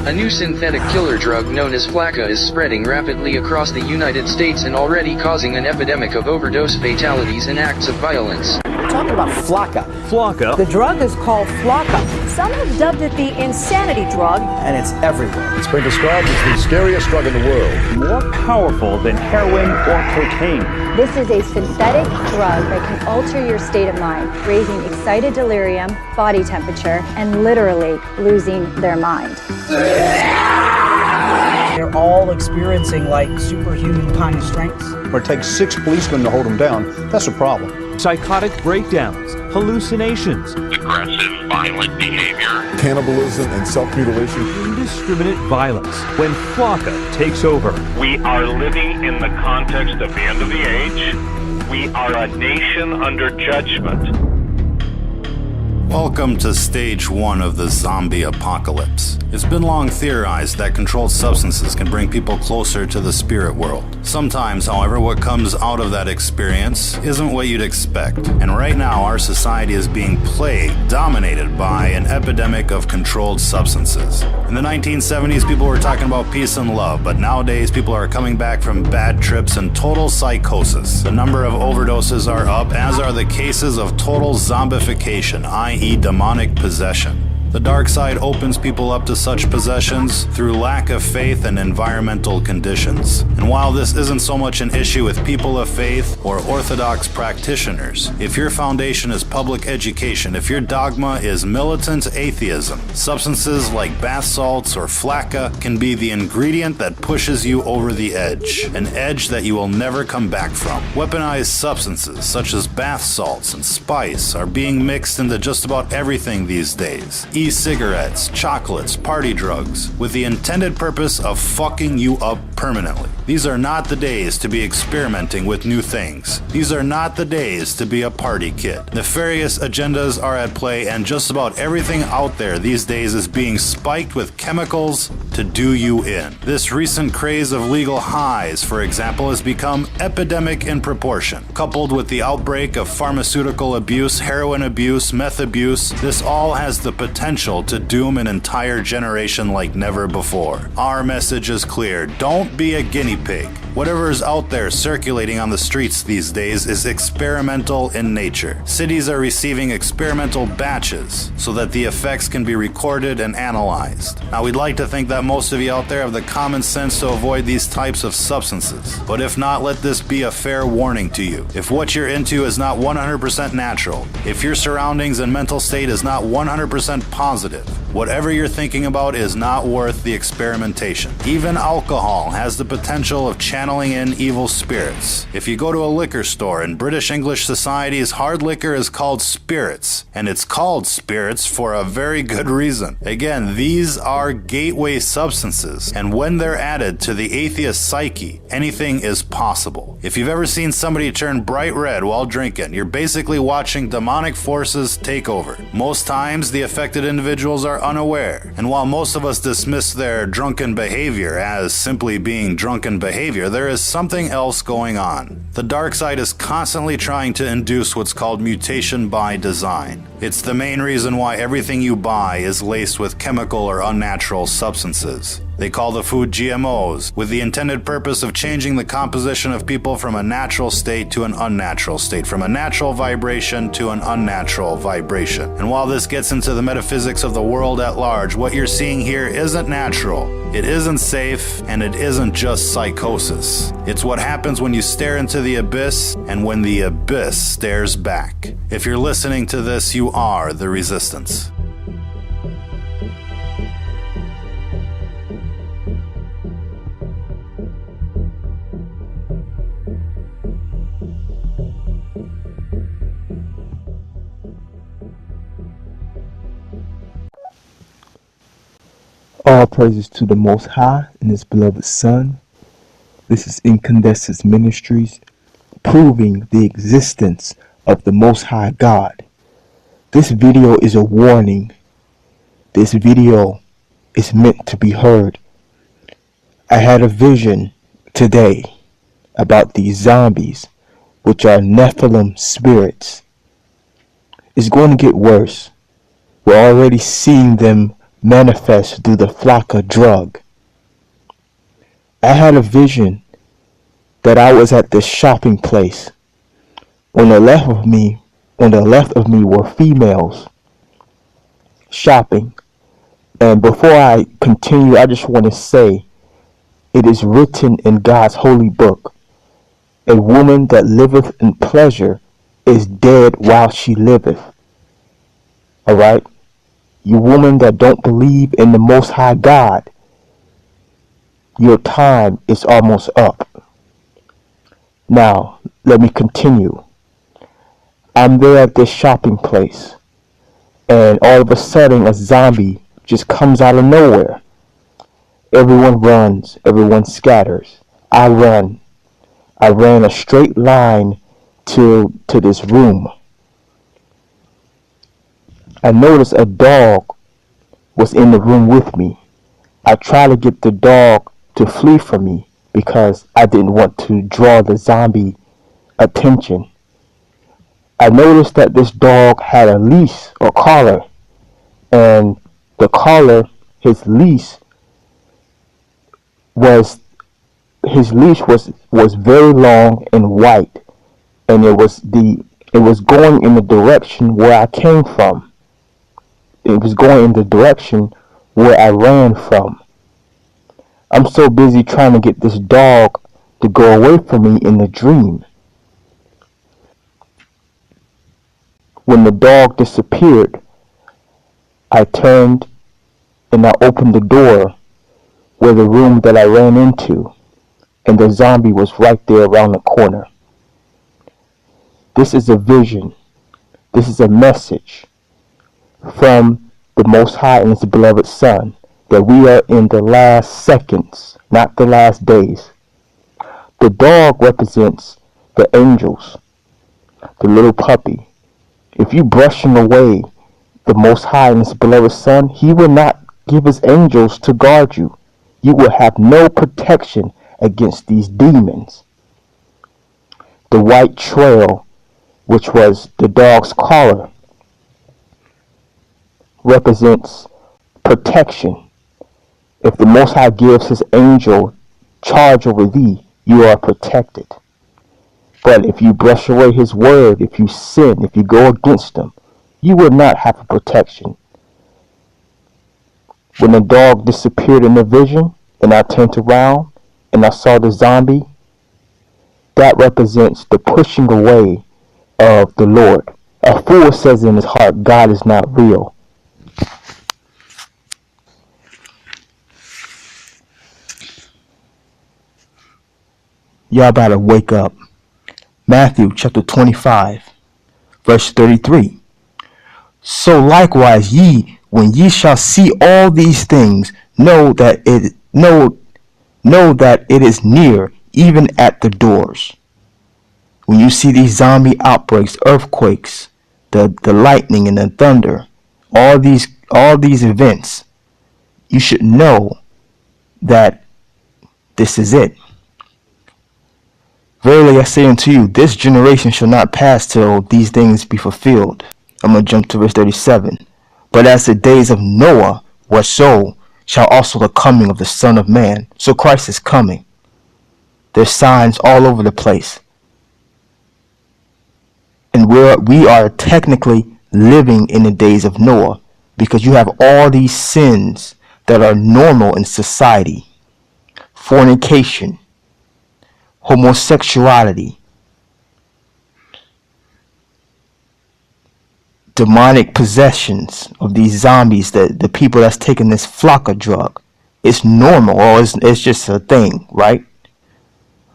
A new synthetic killer drug known as flakka is spreading rapidly across the United States and already causing an epidemic of overdose fatalities and acts of violence. We're talking about flakka. Flakka? The drug is called flakka. Some have dubbed it the insanity drug. And it's everywhere. It's been described as the scariest drug in the world. More powerful than heroin or cocaine. This is a synthetic drug that can alter your state of mind, raising excited delirium, body temperature, and literally losing their mind. They're all experiencing like superhuman kind of strengths. Or it takes 6 policemen to hold them down. That's a problem. Psychotic breakdowns, hallucinations, aggressive, violent behavior, cannibalism and self-mutilation, indiscriminate violence when flakka takes over. We are living in the context of the end of the age. We are a nation under judgment. Welcome to stage 1 of the zombie apocalypse. It's been long theorized that controlled substances can bring people closer to the spirit world. Sometimes, however, what comes out of that experience isn't what you'd expect. And right now, our society is being plagued, dominated by an epidemic of controlled substances. In the 1970s, people were talking about peace and love, but nowadays people are coming back from bad trips and total psychosis. The number of overdoses are up, as are the cases of total zombification, i.e. demonic possession. The dark side opens people up to such possessions through lack of faith and environmental conditions. And while this isn't so much an issue with people of faith or orthodox practitioners, if your foundation is public education, if your dogma is militant atheism, substances like bath salts or flakka can be the ingredient that pushes you over the edge, an edge that you will never come back from. Weaponized substances such as bath salts and spice are being mixed into just about everything these days. E-cigarettes, chocolates, party drugs, with the intended purpose of fucking you up permanently. These are not the days to be experimenting with new things. These are not the days to be a party kid. Nefarious agendas are at play, and just about everything out there these days is being spiked with chemicals to do you in. This recent craze of legal highs, for example, has become epidemic in proportion. Coupled with the outbreak of pharmaceutical abuse, heroin abuse, meth abuse, this all has the potential to doom an entire generation like never before. Our message is clear. Don't be a guinea pig. Whatever is out there circulating on the streets these days is experimental in nature. Cities are receiving experimental batches so that the effects can be recorded and analyzed. Now, we'd like to think that most of you out there have the common sense to avoid these types of substances. But if not, let this be a fair warning to you. If what you're into is not 100% natural, if your surroundings and mental state is not 100% positive, whatever you're thinking about is not worth the experimentation. Even alcohol has the potential of channeling in evil spirits. If you go to a liquor store in British English societies, hard liquor is called spirits, and it's called spirits for a very good reason. Again, these are gateway substances, and when they're added to the atheist psyche, anything is possible. If you've ever seen somebody turn bright red while drinking, you're basically watching demonic forces take over. Most times, the affected individuals are unaware, and while most of us dismiss their drunken behavior as simply being drunken behavior, there is something else going on. The dark side is constantly trying to induce what's called mutation by design. It's the main reason why everything you buy is laced with chemical or unnatural substances. They call the food GMOs, with the intended purpose of changing the composition of people from a natural state to an unnatural state, from a natural vibration to an unnatural vibration. And while this gets into the metaphysics of the world at large, what you're seeing here isn't natural, it isn't safe, and it isn't just psychosis. It's what happens when you stare into the abyss, and when the abyss stares back. If you're listening to this, you are the resistance. All praises to the Most High and His beloved Son. This is Incandescence Ministries, proving the existence of the Most High God. This video is a warning. This video is meant to be heard. I had a vision today about these zombies, which are Nephilim spirits. It's going to get worse. We're already seeing them manifest through the Flocka drug. I had a vision that I was at this shopping place. On the left of me were females shopping. And before I continue, I just want to say, it is written in God's holy book, a woman that liveth in pleasure is dead while she liveth. Alright? You woman that don't believe in the Most High God, your time is almost up. Now, let me continue. I'm there at this shopping place, and all of a sudden a zombie just comes out of nowhere. Everyone runs, everyone scatters. I ran a straight line to this room. I noticed a dog was in the room with me. I tried to get the dog to flee from me because I didn't want to draw the zombie attention. I noticed that this dog had a leash or collar, and the collar, his leash was very long and white, and it was going in the direction where I came from. It was going in the direction where I ran from. I'm so busy trying to get this dog to go away from me in the dream. When the dog disappeared, I turned and I opened the door where the room that I ran into, and the zombie was right there around the corner. This is a vision. This is a message from the Most High and His beloved Son, that we are in the last seconds, not the last days. The dog represents the angels, the little puppy. If you brush him away, the Most High and His beloved Son, He will not give His angels to guard you. You will have no protection against these demons. The white trail, which was the dog's collar, represents protection. If the Most High gives His angel charge over thee, you are protected. But if you brush away His word, if you sin, if you go against Him, you will not have a protection. When the dog disappeared in the vision, and I turned around, and I saw the zombie, that represents the pushing away of the Lord. A fool says in his heart, God is not real. Y'all better wake up. Matthew chapter 25, verse 33. So likewise ye, when ye shall see all these things, know that it is near, even at the doors. When you see these zombie outbreaks, earthquakes, the lightning and the thunder, all these events, you should know that this is it. Verily I say unto you, this generation shall not pass till these things be fulfilled. I'm going to jump to verse 37. But as the days of Noah were so, shall also the coming of the Son of Man. So Christ is coming. There's signs all over the place. And we are technically living in the days of Noah, because you have all these sins that are normal in society. Fornication, homosexuality, demonic possessions of these zombies, the people that's taking this Flocka drug. It's normal, or it's just a thing, right?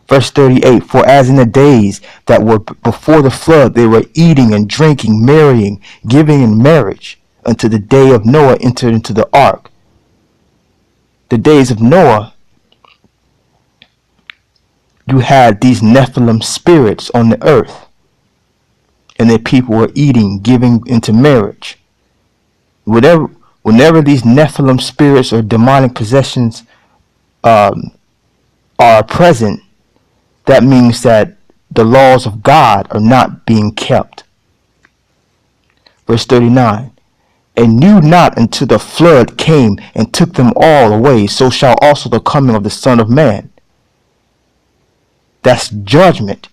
Verse 38, for as in the days that were before the flood, they were eating and drinking, marrying, giving in marriage, until the day of Noah entered into the ark. The days of Noah, you had these Nephilim spirits on the earth, and the people were eating, giving into marriage. Whenever these Nephilim spirits or demonic possessions are present, that means that the laws of God are not being kept. Verse 39, and knew not until the flood came and took them all away, so shall also the coming of the Son of Man. That's judgment.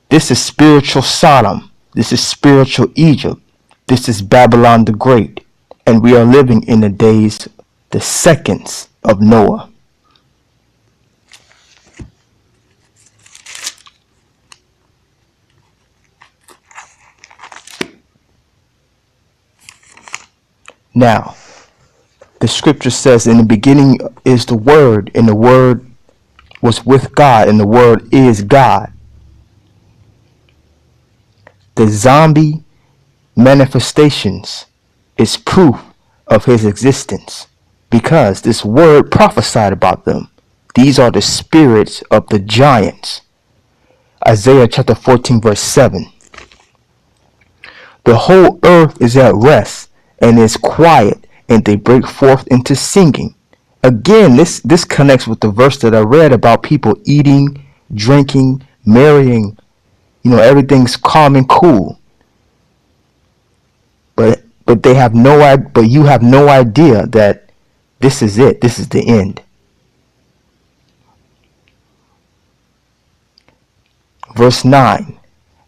This is spiritual Sodom. This is spiritual Egypt. This is Babylon the Great. And we are living in the days, the seconds of Noah. Now, the scripture says, in the beginning is the Word, and the Word was with God, and the Word is God. The zombie manifestations is proof of his existence, because this Word prophesied about them. These are the spirits of the giants. Isaiah chapter 14 verse 7. The whole earth is at rest and is quiet, and they break forth into singing. Again, this connects with the verse that I read about people eating, drinking, marrying. Everything's calm and cool. But you have no idea that this is it. This is the end. Verse 9.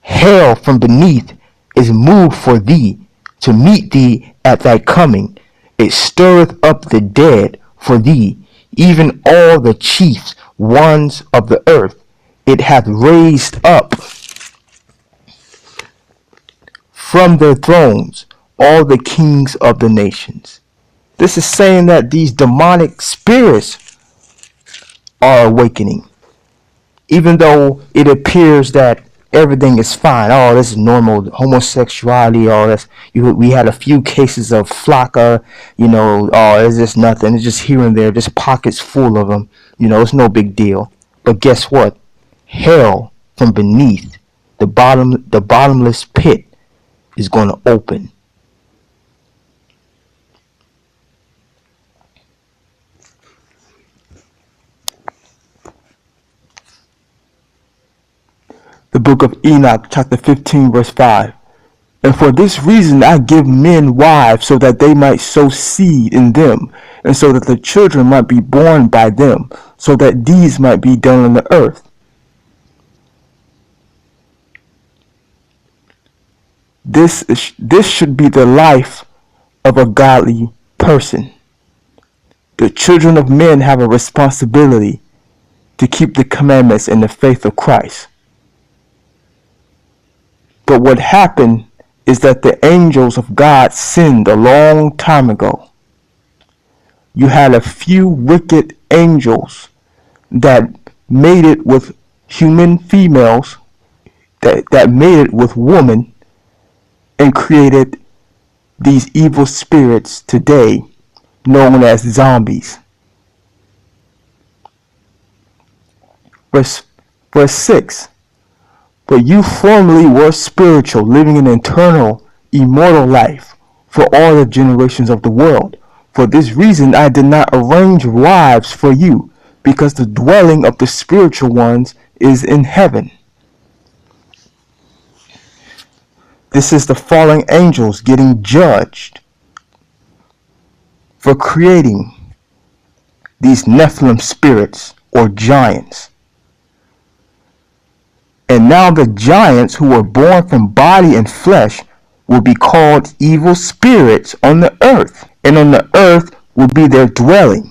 Hell from beneath is moved for thee, to meet thee at thy coming. It stirreth up the dead for thee, even all the chief ones of the earth. It hath raised up from their thrones all the kings of the nations. This is saying that these demonic spirits are awakening. Even though it appears that everything is fine. Oh, this is normal. Homosexuality, all this. We had a few cases of flocka. Oh, it's just nothing. It's just here and there, just pockets full of them. It's no big deal. But guess what? Hell from beneath, the bottomless pit is going to open. The book of Enoch, chapter 15, verse 5. And for this reason I give men wives, so that they might sow seed in them, and so that the children might be born by them, so that deeds might be done on the earth. This should be the life of a godly person. The children of men have a responsibility to keep the commandments and the faith of Christ. But what happened is that the angels of God sinned a long time ago. You had a few wicked angels that mated with human females, that mated with women, and created these evil spirits today known as zombies. Verse 6. But you formerly were spiritual, living an eternal, immortal life for all the generations of the world. For this reason I did not arrange wives for you, because the dwelling of the spiritual ones is in heaven. This is the fallen angels getting judged for creating these Nephilim spirits or giants. And now the giants who were born from body and flesh will be called evil spirits on the earth, and on the earth will be their dwelling.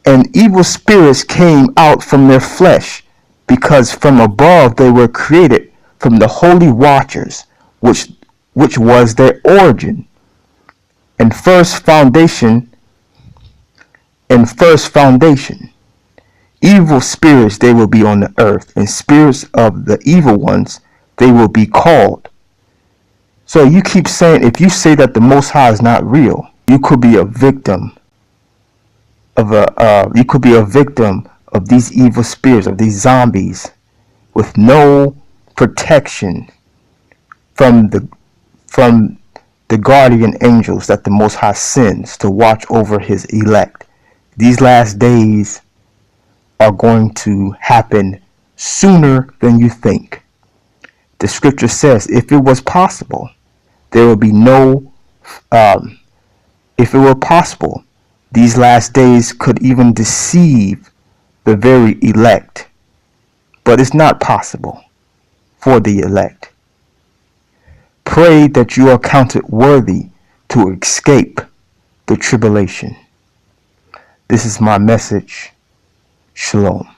And evil spirits came out from their flesh, because from above they were created from the holy watchers, which was their origin. And first foundation. Evil spirits they will be on the earth, and spirits of the evil ones they will be called. So you keep saying, if you say that the Most High is not real, you could be a victim of these evil spirits, of these zombies, with no protection from the guardian angels that the Most High sends to watch over his elect. These last days are going to happen sooner than you think. The scripture says, if it was possible, there will be no If it were possible, these last days could even deceive the very elect. But it's not possible for the elect. Pray that you are counted worthy to escape the tribulation. This is my message. Shalom.